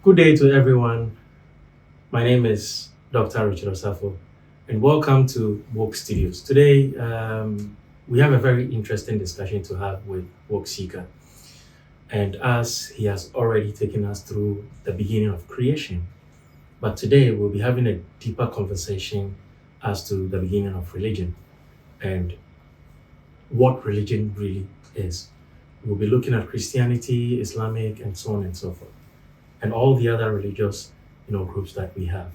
Good day to everyone. My name is Dr. Richard Osafo, and welcome to Woke Studios. Today, we have a very interesting discussion to have with Woke Seeker. And as he has already taken us through the beginning of creation, but today we'll be having a deeper conversation as to the beginning of religion and what religion really is. We'll be looking at Christianity, Islamic, and so on and so forth, and all the other religious, groups that we have.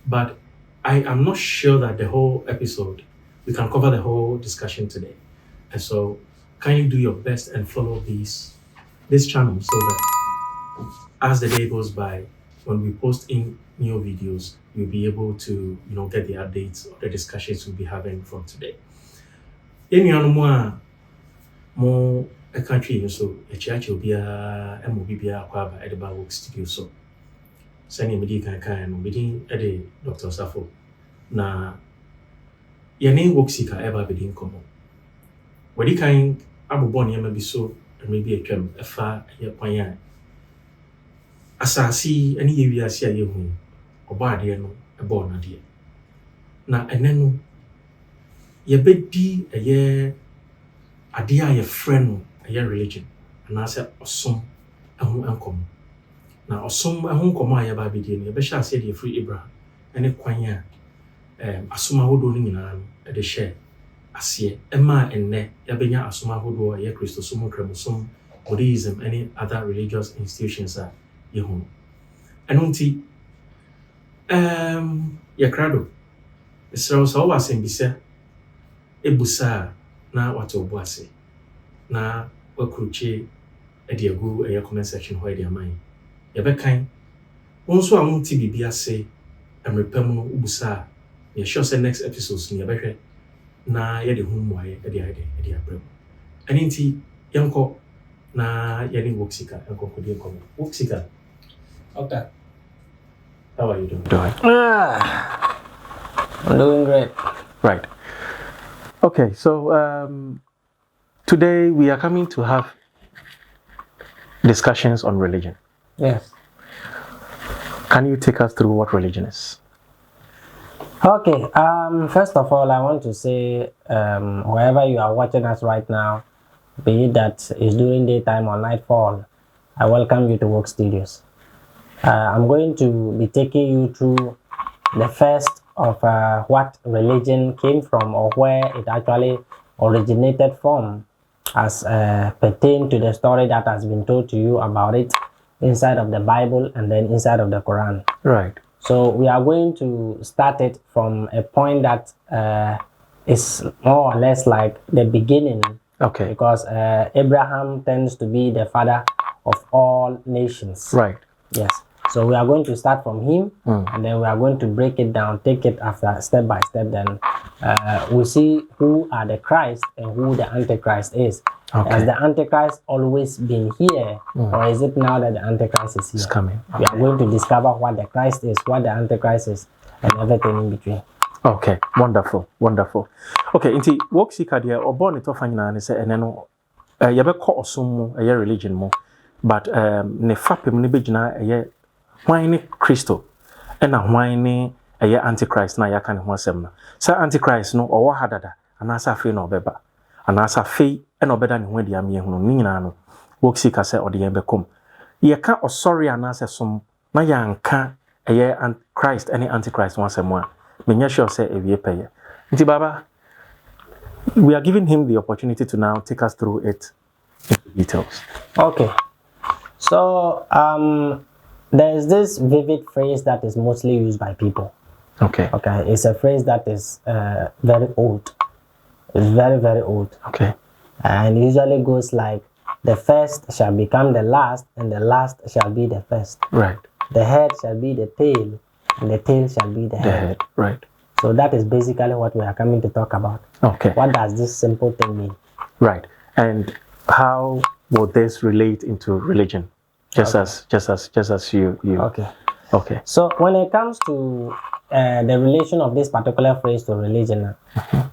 But I am not sure that the whole episode, we can cover the whole discussion today. And so kindly do your best and follow this channel so that as the day goes by, when we post in new videos, you'll be able to, get the updates or the discussions we'll be having from today. More a country so a church will be a MOBBA Kwaba Edinburgh Work Studio. So sending me can meeting Dr. Safo. Na your work seeker ever be common. What you kind Abu Bonnie may be so and maybe a term a far a poignant. As I see any area see a young or bad a born idea. Na and then ye bed a year idea your friend. A religion, and I said, Osom, a home uncommon. Now, Osom, a home common, a baby, a beshall said, a free Abraham, and a quanya, a summa who doing in at the share. I see a ma and ne, Yabena, a summa who do a Christosum, Cremusum, Buddhism, any other religious institutions are your home. And unti, Yakrado, the Sros always in Bisa, a busa, now what to boise. Na wakruche ediagu a comment section where they are mine. Yabekan, also a munti bibia say, and repairmo ubusa. You're sure say next episodes in your better. Na yadi home why a dia brem. And inti yanko na yani Woksika and conclude comment. Woksika. Okay. How are you doing? I'm doing great. Right. Okay, so today we are coming to have discussions on religion. Yes. Can you take us through what religion is? Okay. First of all, I want to say, wherever you are watching us right now, be it that it's during daytime or nightfall, I welcome you to Work Studios. I'm going to be taking you through the first of what religion came from or where it actually originated from, as pertain to the story that has been told to you about it inside of the Bible and then inside of the Quran. Right. So we are going to start it from a point that is more or less like the beginning. Okay. Because Abraham tends to be the father of all nations. Right. Yes. So we are going to start from him, and then we are going to break it down, take it after step by step. Then we'll see who are the Christ and who the Antichrist is. Okay. Has the Antichrist always been here, or is it now that the Antichrist is here? It's coming. Okay. We are going to discover what the Christ is, what the Antichrist is, and everything in between. Okay, wonderful. Okay, inti Woke Seeker there or born it off and say and then yabeko osum a religion mo, but ne fapem ne bejina a why Christo and a why a Antichrist na yakan ho asem. Sa Antichrist no or hadada and asa fe no beba and asa fe and obeda ne ho dia me hunu ni nyina no Woke Seeker say or the bekom ye ka osori anasa som na yanka a Christ any Antichrist one asem a menya sure say e wie peye nti baba we are giving him the opportunity to now take us through it in details. Okay, so there is this vivid phrase that is mostly used by people. Okay, it's a phrase that is very old. It's very, very old. Okay, and usually goes like, the first shall become the last, and the last shall be the first. Right. The head shall be the tail, and the tail shall be the head. Right. So that is basically what we are coming to talk about. Okay. What does this simple thing mean? Right. And how will this relate into religion? Just as you. Okay. So when it comes to the relation of this particular phrase to religion,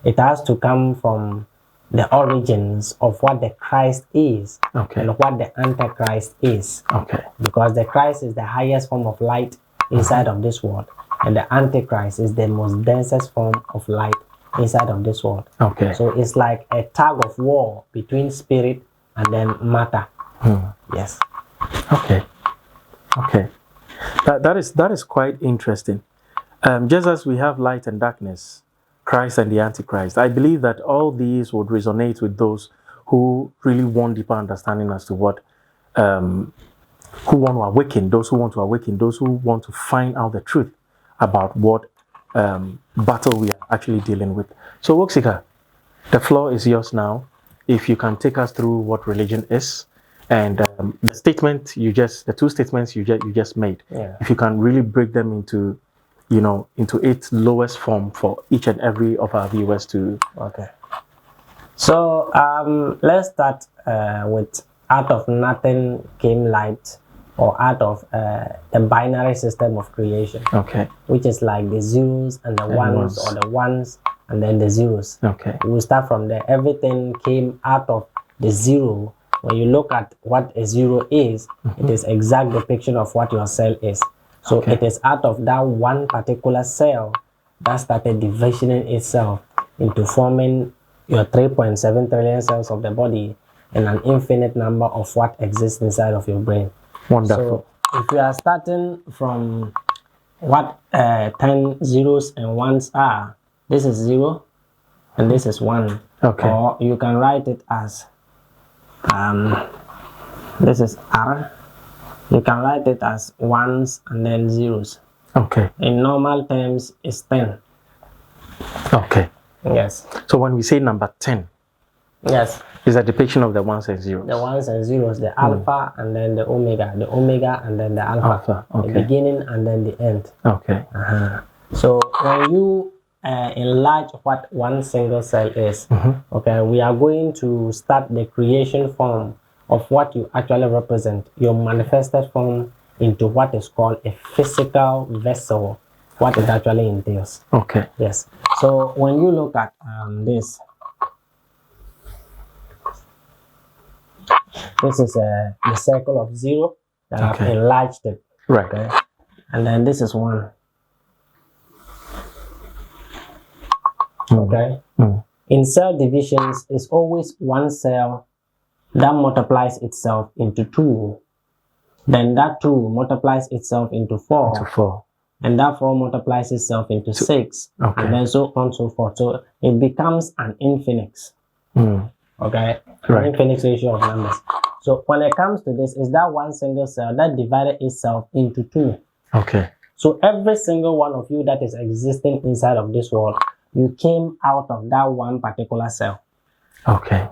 it has to come from the origins of what the Christ is Okay. and what the antichrist is. Okay. Because the Christ is the highest form of light inside of this world, and the antichrist is the most densest form of light inside of this world. Okay. So it's like a tug of war between spirit and then matter. Yes. Okay. Okay. That is quite interesting. Just as we have light and darkness, Christ and the Antichrist, I believe that all these would resonate with those who really want deeper understanding as to what, who want to awaken, those who want to awaken, those who want to find out the truth about what battle we are actually dealing with. So, Woksika, the floor is yours now. If you can take us through what religion is, and the statement the two statements you just made, if you can really break them into, into its lowest form for each and every of our viewers to. Okay. So let's start with out of nothing came light, or out of a binary system of creation. Okay. Which is like the zeros and the ones, or the ones and then the zeros. Okay. We'll start from there. Everything came out of the zero. When you look at what a zero is, it is exact depiction of what your cell is. So it is out of that one particular cell that started divisioning itself into forming your 3.7 trillion cells of the body and an infinite number of what exists inside of your brain. Wonderful. So if you are starting from what 10 zeros and ones are, this is 0 and this is 1. Okay. Or you can write it as this is R. You can write it as ones and then zeros. Okay. In normal terms, it's 10. Okay. Yes. So when we say number 10, yes, is a depiction of the ones and zeros. The ones and zeros, the alpha and then the omega and then the alpha. Okay. The beginning and then the end. Okay. So when you enlarge what one single cell is, okay, we are going to start the creation form of what you actually represent, your manifested form, into what is called a physical vessel, what it actually entails. Okay. Yes. So when you look at this is the circle of 0 that I've enlarged it. Right. Okay. And then this is 1. Okay. In cell divisions, it's always one cell that multiplies itself into 2. Then that 2 multiplies itself into 4. Into 4. And that 4 multiplies itself into 6. Okay. And then so on and so forth. So it becomes an infinix. Okay. Right. An infinix ratio of numbers. So when it comes to this, is that one single cell that divided itself into 2. Okay. So every single one of you that is existing inside of this world, you came out of that one particular cell. Okay.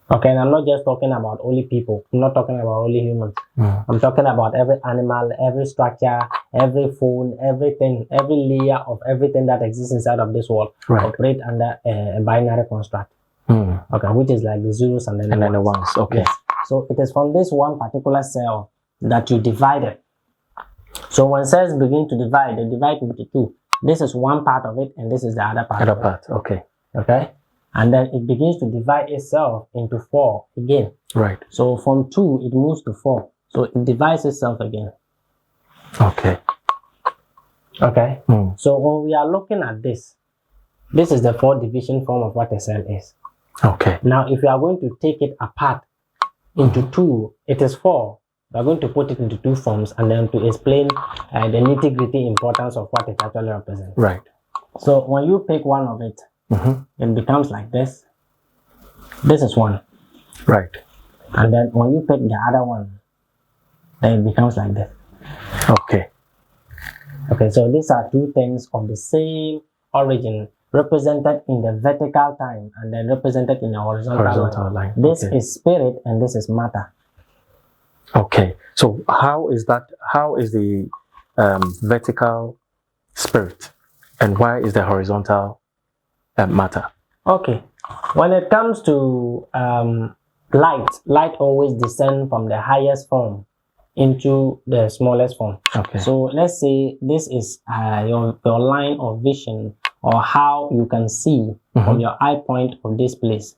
Okay, and I'm not just talking about only people. I'm not talking about only humans. I'm talking about every animal, every structure, every phone, everything, every layer of everything that exists inside of this world operate under a binary construct. Okay, which is like the zeros and then the ones. Okay. Yes. So it is from this one particular cell that you divide it. So when cells begin to divide, they divide into 2. This is one part of it, and this is the other part. Okay. Okay. And then it begins to divide itself into 4 again. Right. So from 2, it moves to 4. So it divides itself again. Okay. Okay. So when we are looking at this is the 4th division form of what a cell is. Okay. Now, if you are going to take it apart into 2, it is 4. We are going to put it into 2 forms and then to explain the nitty-gritty importance of what it actually represents. Right. So when you pick one of it, it becomes like this. This is 1. Right. And then when you pick the other one, then it becomes like this. Okay. Okay, so these are 2 things of the same origin, represented in the vertical time and then represented in the horizontal line. This is spirit and this is matter. Okay. So how is the vertical spirit, and why is the horizontal matter? Okay. When it comes to light always descends from the highest form into the smallest form. Okay. So let's say this is your line of vision, or how you can see from your eye point of this place.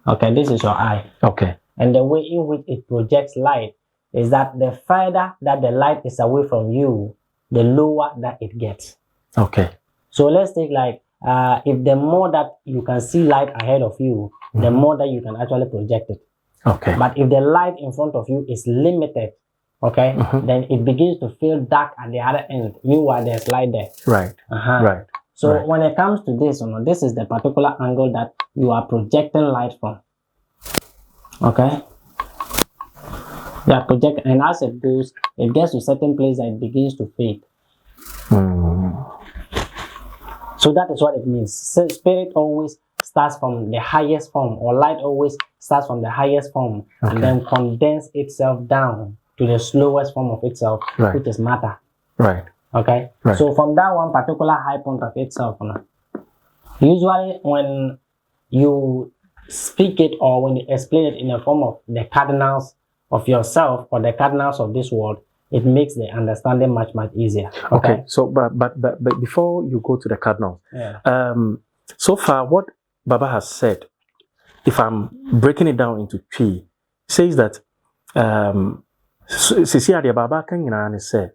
Okay, this is your eye. Okay. And the way in which it projects light is that the further that the light is away from you, the lower that it gets. Okay. So let's take like, if the more that you can see light ahead of you, the more that you can actually project it. Okay. But if the light in front of you is limited, okay, then it begins to feel dark at the other end. Meanwhile, there's light there. Right. Right. So when it comes to this, this is the particular angle that you are projecting light from. Okay. Yeah, project, and as it goes, it gets to certain place and it begins to fade. So that is what it means. So spirit always starts from the highest form, or light always starts from the highest form, and then condense itself down to the slowest form of itself, which is matter. Right. Okay. Right. So from that one particular high point of itself, usually when you speak it or when you explain it in the form of the cardinals of yourself or the cardinals of this world, it makes the understanding much easier. Okay. So, but before you go to the cardinals, so far what Baba has said, if I'm breaking it down into three, says that sisi ade Baba kan nyina ne say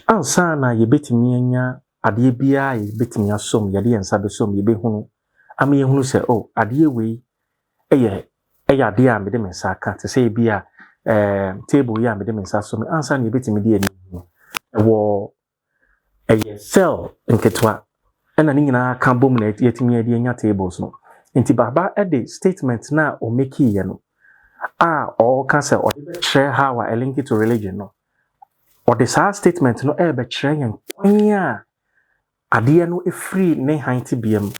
ansa na yebetimi anya ade bia yebetimi asom yade yensa besom yebehunu ama yehunu say oh ade we eye ade a mede mensa aka te say bia table ya mede mensa som ansa na yebetimi de ani wo eye cell nketwa ena ni nyina ka bom na yetimi ade anya tables no nti Baba ede statement na o make ye no or can say or share how I link it to religion no or the statement no be share yan kwanya ade no free ne hanti biem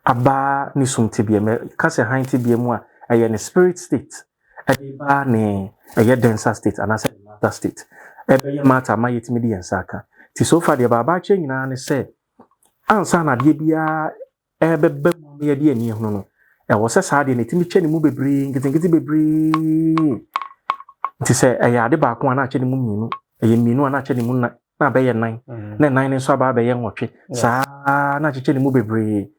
aba ni sumti biem ka say hanti biem a ne spirit state ade ba ne denser state and as matter state be matter ma yetimi di ensaka ti so far the Baba che nyina ne say ansa na de bia bebe mo ye de ani hunu no was a sad in it, me mu bebre, getting bebre. Nti say ade ba ko na acheni mu minu, minu na acheni mu na be ye 9. Na 9 nso aba be ye nwotwe. Sa na acheni mu bebre.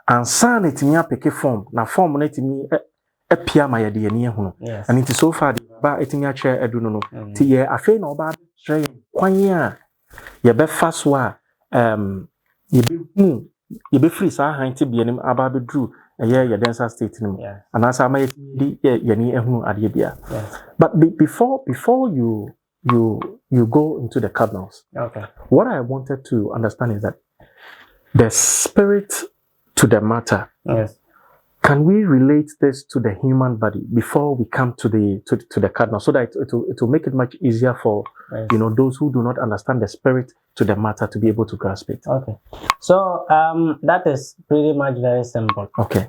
Ansa na timi apeke form, na form na timi apia ma ye de ani hunu. And it is so far the ba etimi a che edu no no. Ti ye afi na oba tre kwan a ye be fa so a ye be free sa hanti bi anim aba be dru your denser state and as I might but before you go into the cardinals, what I wanted to understand is that the spirit to the matter. Can we relate this to the human body before we come to the cardinal, so that it will make it much easier for those who do not understand the spirit to the matter to be able to grasp it? Okay. So that is pretty much very simple. Okay.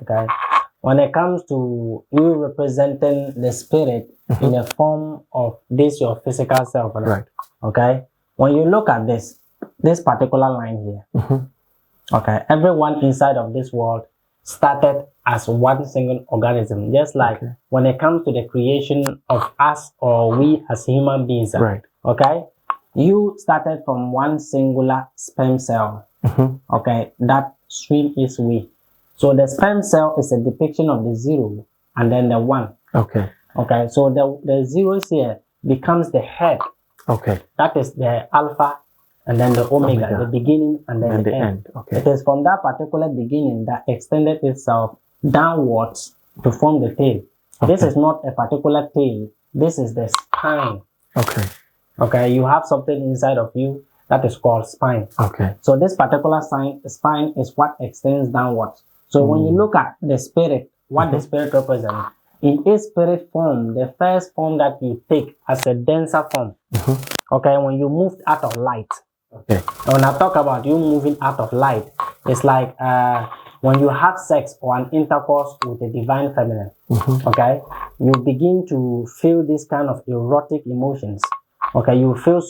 When it comes to you representing the spirit in the form of this your physical self, right? Okay. When you look at this particular line here, okay, everyone inside of this world started as one single organism, just like when it comes to the creation of us or we as human beings, right? Okay, you started from one singular sperm cell, okay, that swim its way. So the sperm cell is a depiction of the 0 and then the 1. Okay. So the zeros here becomes the head. Okay. That is the alpha and then the omega, the beginning and then the end. Okay. It is from that particular beginning that extended itself downwards to form the tail. This is not a particular tail. This is the spine. Okay. You have something inside of you that is called spine. Okay. So this particular spine is what extends downwards. So when you look at the spirit, what the spirit represents, in a spirit form, the first form that you take as a denser form, okay, when you moved out of light. Okay. When I talk about you moving out of light, it's like when you have sex or an intercourse with the divine feminine, okay, you begin to feel this kind of erotic emotions. Okay, you feel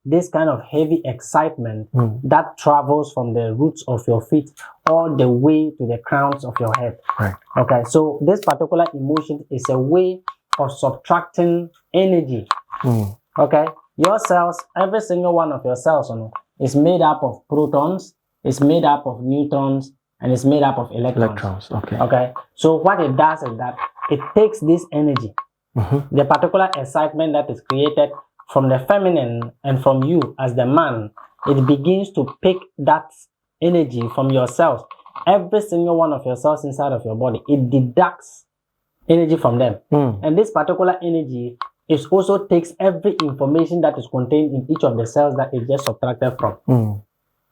this kind of heavy excitement that travels from the roots of your feet all the way to the crowns of your head. Right. Okay, so this particular emotion is a way of subtracting energy. Okay, your cells, every single one of your cells is made up of protons, is made up of neutrons, and it's made up of electrons. Okay. So what it does is that it takes this energy, the particular excitement that is created from the feminine and from you as the man, it begins to pick that energy from your cells. Every single one of your cells inside of your body, it deducts energy from them. And this particular energy is also takes every information that is contained in each of the cells that it just subtracted from.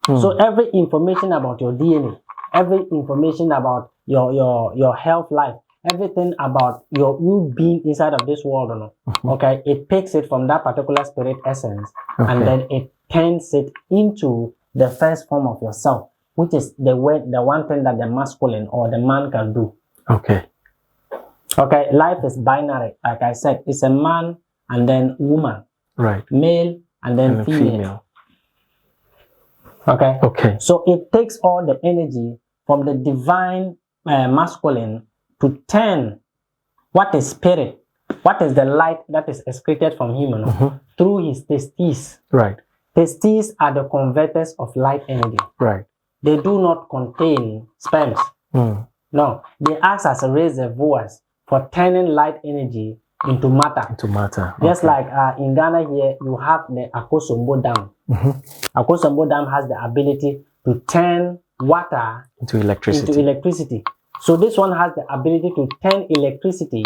So every information about your DNA, every information about your health life, everything about you being inside of this world, okay, it takes it from that particular spirit essence, and then it turns it into the first form of yourself, which is the one thing that the masculine or the man can do. Okay, life is binary, like I said. It's a man and then woman, right? Male and then female. Okay. So it takes all the energy from the divine masculine to turn what is spirit, what is the light that is excreted from him through his testes. Right. Testes are the converters of light energy. Right. They do not contain sperms. No, they act as reservoirs for turning light energy into matter. Just like in Ghana here, you have the Akosombo Dam. Akosombo Dam has the ability to turn water into electricity. So this one has the ability to turn electricity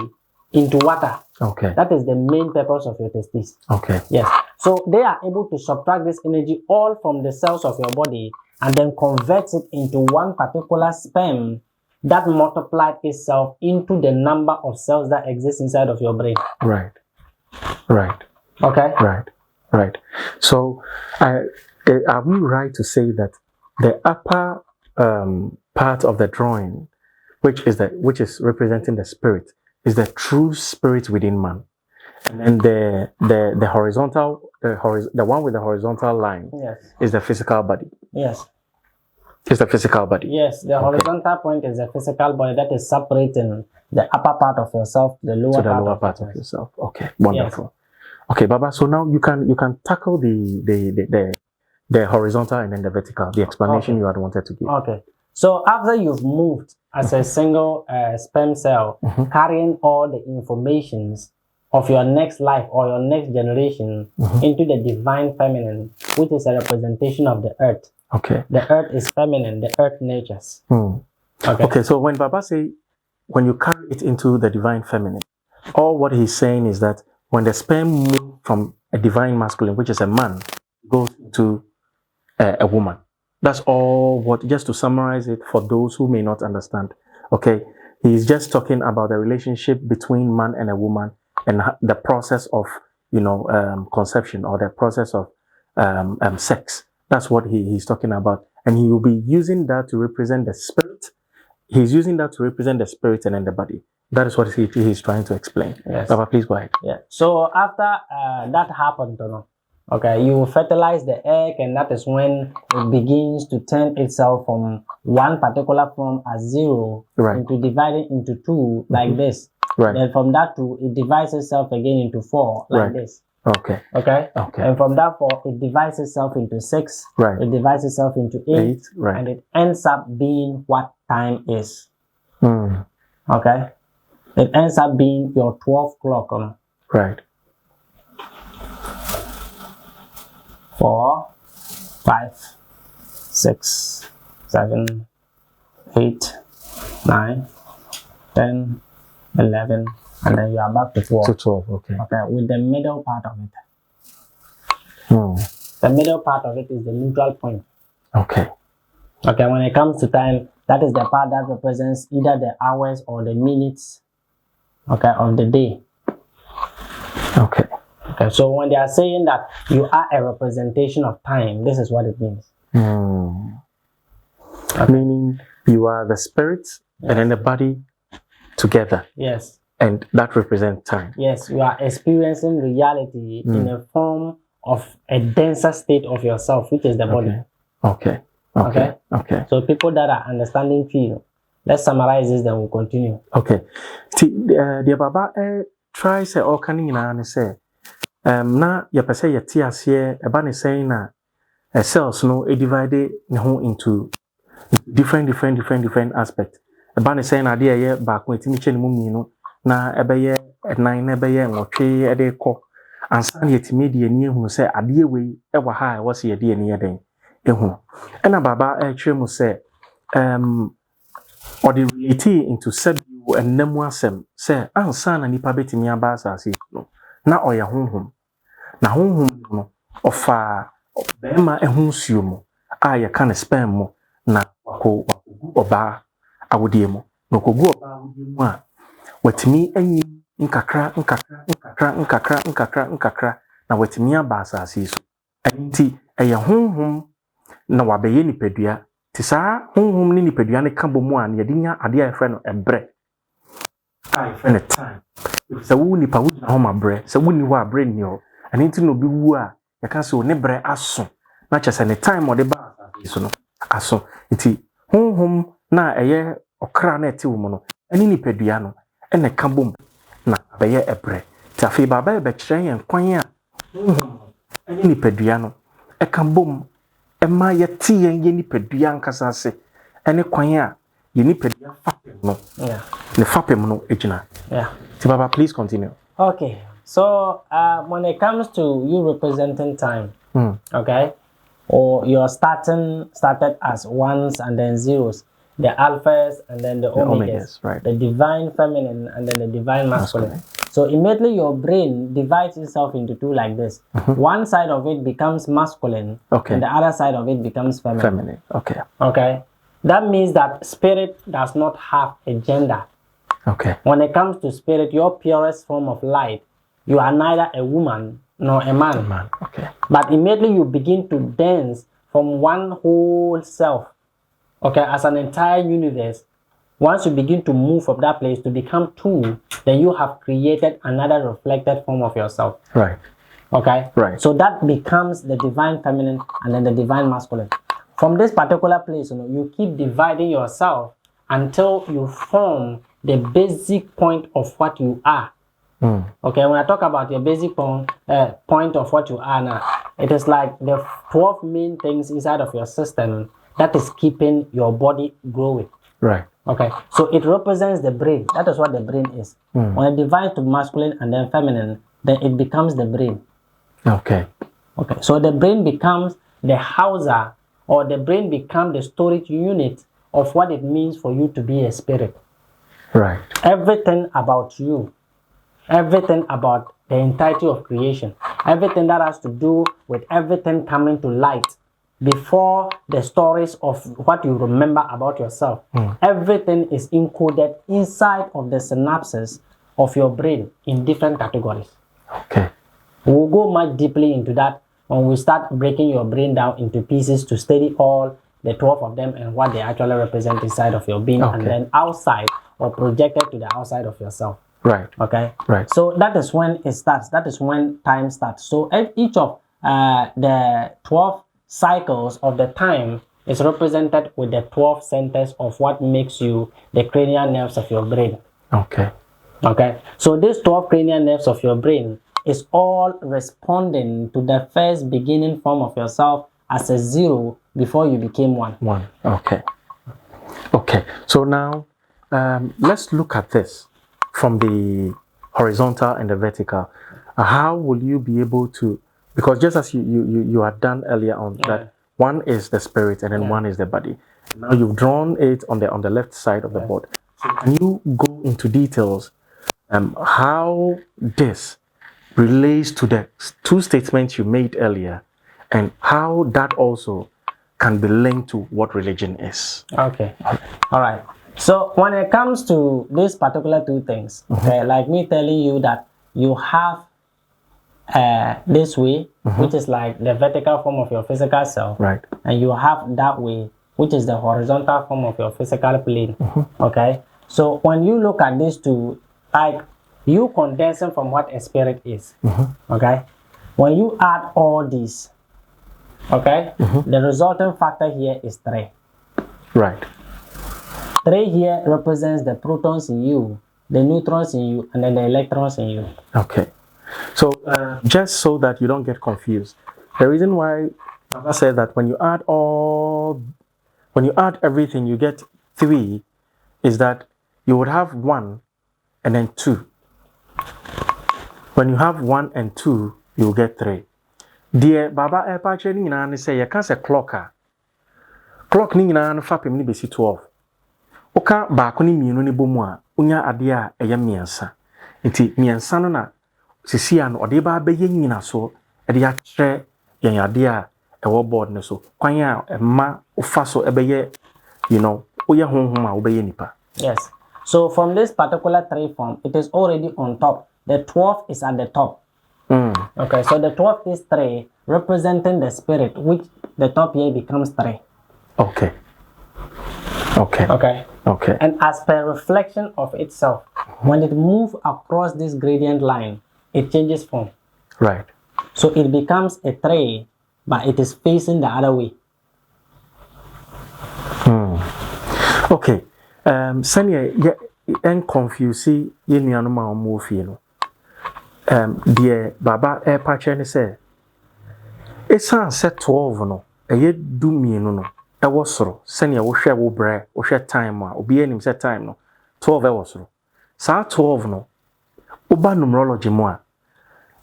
into water. Okay. That is the main purpose of your testes. Okay. Yes. So they are able to subtract this energy all from the cells of your body and then convert it into one particular sperm that multiplied itself into the number of cells that exist inside of your brain. Right. Okay. Right. So, are we right to say that the upper part of the drawing, which is representing the spirit, is the true spirit within man, and then the horizontal, the one with the horizontal line, is the physical body. Yes. It's the physical body. Yes, the horizontal point is the physical body that is separating the upper part of yourself, the lower part of yourself. Okay, wonderful. Yes. Okay, Baba. So now you can tackle the horizontal and then the vertical. The explanation you had wanted to give. Okay. So after you've moved as a single sperm cell, carrying all the informations of your next life or your next generation into the divine feminine, which is a representation of the earth. Okay. The earth is feminine, the earth natures. Okay, so when Baba say, when you carry it into the divine feminine, all what he's saying is that when the sperm moves from a divine masculine, which is a man, goes to a woman. That's all just to summarize it for those who may not understand. Okay, he's just talking about the relationship between man and a woman and the process of, conception, or the process of sex. That's what he's talking about. And he will be using that to represent the spirit. He's using that to represent the spirit and then the body. That is what he's trying to explain. Yes. Baba, please go ahead. Yeah. So after that happened, okay, you fertilize the egg, and that is when it begins to turn itself from one particular form as zero into dividing into two like this. Right. Then from that two, it divides itself again into four like this. Okay. And from that 4, it divides itself into 6. Right. It divides itself into 8. Right. And it ends up being what time is. Okay. It ends up being your 12 clock. Right. 4, 5, 6, 7, 8, 9, 10, 11. And then you are back to 12. Okay, with the middle part of it. The middle part of it is the neutral point. Okay, when it comes to time, that is the part that represents either the hours or the minutes, of the day. Okay, so when they are saying that you are a representation of time, this is what it means. Meaning you are the spirit and then the body together. Yes. And that represents time. Yes, you are experiencing reality in a form of a denser state of yourself, which is the body. Okay. So people that are understanding feel. Let's summarize this, then we'll continue. Okay. The Baba try say all can in say na ya pese yeti ase eba ne saying na cells no divided into different aspect. Eba ne say na de ye back when timi che ne mu mienu na ebeye nan na ebeye nwotwe ede kɔ ansa na yetimi de ani ehunu sɛ ade wei ɛwɔ ha a ɛwɔ sɛ yɛde ani yɛden ehunu ɛna baba ɛkyerɛ mu sɛ or the relate into said you and nemu asɛm sɛ ansa na nipa betimi aba asase no na ɔyɛ honhom na honhom no ɔfa bɛrima ɛho nsuo mu a yɛka ne sperm mu na wako ɔbaa awodie mu na okogu ɔbaa awodie mu a watimi anyi nkakra na watimi aba asase so ɛnti ɛyɛ honhom na wabɛyɛ nipadua ti saa honhom ne nipadua ne ka bomu a ne yɛde nya ade a yɛfrɛ no ɛbrɛ a yɛfrɛ no time sɛ wo nipa wo gyina hɔ ma brɛ sɛ wo ni hɔ a brɛ ni hɔ ɛno nti na obi wu a yɛka sɛ ne brɛ aso na kyɛ sɛ ne time ɔde ba asase so no aso nti honhom na ɛyɛ ɔkra na ɛte wo mu no ɛne nipadua no ɛna ka bom na abɛyɛ ɛbrɛ ti afei baba yɛbɛkyerɛ yɛn kwan a honhom ɛne nipadua no ɛka bom ɛma yɛte yɛn yɛ nipadua nkasa ase ɛne kwan a yɛ nipadua fapem no ne fapem no egyina ti baba please continue. Okay, so when it comes to you representing time, okay, or you're started as ones and then zeros, the alphas and then the omegas, right. The divine feminine and then the divine masculine. So immediately your brain divides itself into two like this. One side of it becomes masculine, and the other side of it becomes feminine. Okay. That means that spirit does not have a gender. Okay. When it comes to spirit, your purest form of light, you are neither a woman nor a man. Okay. But immediately you begin to dance from one whole self, okay, as an entire universe. Once you begin to move from that place to become two, then you have created another reflected form of yourself. Right. Okay? Right. So that becomes the divine feminine and then the divine masculine. From this particular place, you keep dividing yourself until you form the basic point of what you are. Okay, when I talk about your basic point of what you are now, it is like the 12 main things inside of your system that is keeping your body growing. Right. Okay, so it represents the brain. That is what the brain is. When it divides to masculine and then feminine, then it becomes the brain. Okay. So the brain becomes the houser, or the brain becomes the storage unit of what it means for you to be a spirit. Right. Everything about you, everything about the entirety of creation, everything that has to do with everything coming to light before the stories of what you remember about yourself, everything is encoded inside of the synapses of your brain in different categories. Okay. We'll go much deeply into that when we start breaking your brain down into pieces to study all the 12 of them and what they actually represent inside of your being, and then outside or projected to the outside of yourself. Right. Okay. Right. So that is when it starts. That is when time starts. So each of the 12 cycles of the time is represented with the 12 centers of what makes you the cranial nerves of your brain. Okay. So these 12 cranial nerves of your brain is all responding to the first beginning form of yourself as a zero before you became one. Okay. So now let's look at this from the horizontal and the vertical. How will you be able to, because just as you had done earlier on, that one is the spirit and then one is the body. Now you've drawn it on the left side of the board. So can you go into details how this relates to the two statements you made earlier, and how that also can be linked to what religion is? Okay. All right. So when it comes to these particular two things, okay, like me telling you that you have this way, which is like the vertical form of your physical self, right, and you have that way, which is the horizontal form of your physical plane. Okay. So when you look at these two, like you condensing from what a spirit is, okay, when you add all these, okay, the resulting factor here is 3. Right. 3 here represents the protons in you, the neutrons in you, and then the electrons in you. Okay. So just so that you don't get confused, the reason why Baba said that when you add all when you add everything, you get 3, is that you would have 1 and then 2. When you have 1 and 2, you will get 3. Dear Baba Epache Nina say, you can't say clock. Clock Nina and Fapim ni besi 12. Oka bakuni mienu ni bomwa, unya adia eye miensa. Nti miensa no na sisi ano ode ba beye nyina so, ede ya kire yen adia ewo board ne so. Kwan ya ma ufa so ebeye, you know, oye honhom a obeye nipa. Yes. So from this particular 3 form, it is already on top. The 12 is at the top. Okay, so the 12 is 3, representing the spirit, which the top here becomes 3. Okay. Okay. Okay. Okay. And as per reflection of itself, when it moves across this gradient line, it changes form. Right. So it becomes a 3, but it is facing the other way. Okay. Sanya en confuse ye nuanu ma omo fie no. Dear Baba Epache ne say esan set 12 no eye du mienu no e wo soro sanya wo hwe wo bre wo hwe time a obi anim set time no 12 e wo soro sa 12 no oba numerology mu a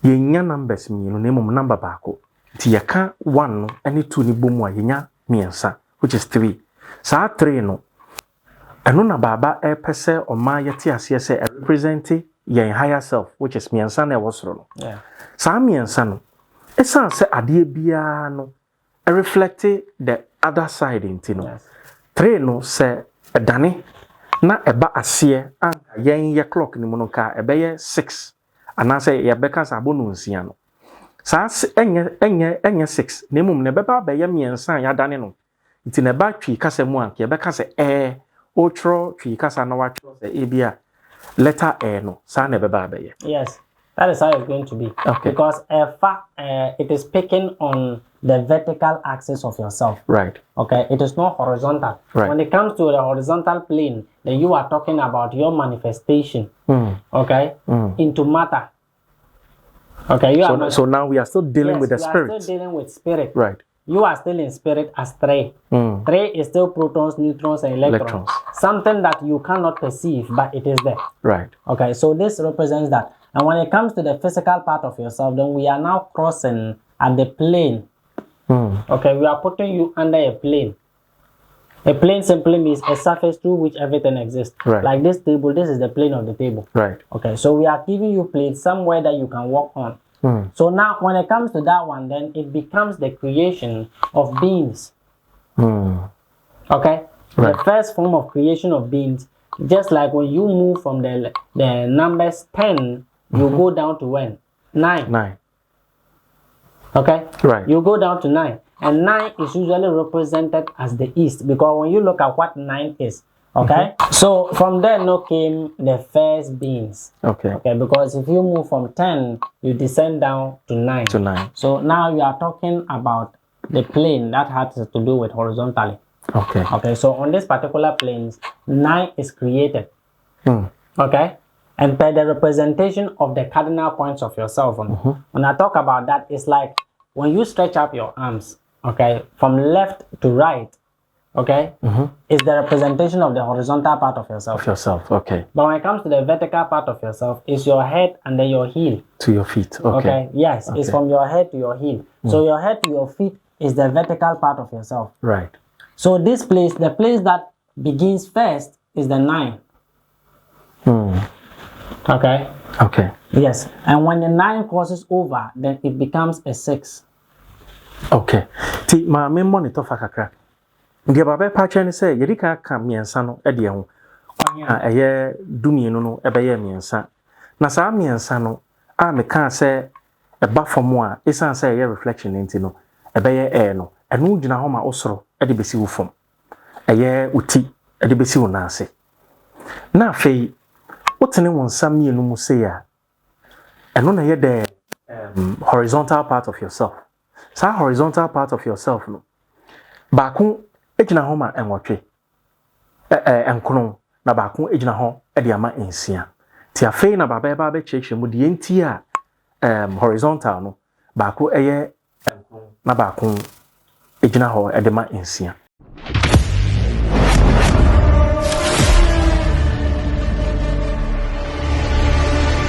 ye nya numbers mienu na emom number baako ti ye ka 1 no ene 2 ni bomu a ye nya miensa which is 3 sa 3 no eno na Baba epese oma yete ase se represent yen higher self which is miensa na e wo soro no Yeah. sa miensa no esan se ade bia no reflect the other side intino. Yes. 3 no se dane na eba ase anka yen ye clock ni mono ka ebe ye 6 anase ye beka sa abonu nsia no sa enye 6 na emum ne beba be ye miensa ya dane no nti ne ba twi kasa mu anka ye beka se o tro twi kasa na wa tro se ebia letter no sa ne beba be ye. Yes. That is how it's going to be. Okay. Because it is picking on the vertical axis of yourself. Right. Okay. It is not horizontal. Right. When it comes to the horizontal plane, then you are talking about your manifestation. Okay. Into matter. Okay. So now we are still dealing with the spirit. We are still dealing with spirit. Right. You are still in spirit as 3. 3 is still protons, neutrons, and electrons. Something that you cannot perceive, but it is there. Right. Okay, so this represents that. And when it comes to the physical part of yourself, then we are now crossing at the plane. Okay, we are putting you under a plane. A plane simply means a surface through which everything exists. Right. Like this table, this is the plane of the table. Right. Okay, so we are giving you plane somewhere that you can walk on. So now when it comes to that one, then it becomes the creation of beings. Okay? Right. The first form of creation of beings, just like when you move from the numbers 10, you go down to when? 9. Okay? Right. You go down to 9. And 9 is usually represented as the east, because when you look at what 9 is, okay? So from there now came the first beings. Okay. Okay, because if you move from 10, you descend down to 9. So now you are talking about the plane that has to do with horizontally. Okay. Okay, so on this particular plane, 9 is created. Okay? And by the representation of the cardinal points of yourself. When I talk about that, it's like when you stretch up your arms, okay, from left to right, okay, is the representation of the horizontal part of yourself. Okay. But when it comes to the vertical part of yourself, it's your head and then your heel. To your feet. Okay. Yes, it's from your head to your heel. So your head to your feet is the vertical part of yourself. Right. So this place, the place that begins first is the 9. Okay. Okay. Yes. And when the 9 crosses over, then it becomes a 6. Okay. Ti ma me monitor fa kakra. Ndia Baba Epache ne say yedika ka miensa no e de ho. Kwanya eye dumienu no e be ye miensa. Na sa miensa no a me kan say e ba fom a esan say ye reflection enti no e be ye air no. Enu gyina ho ma osoro e de besi wo fom. Eye uti e de besi wo na ase. Na afei wotene won samienu mu say a eno na ye the horizontal part of yourself. Sa horizontal part of yourself no baako ejina ho ma enwotwe enkono na baako ejina ho e de ama ensia ti afei na baba eba be chechwe mu de enti a horizontal no baako eye enkono na baako ejina ho e de ma ensia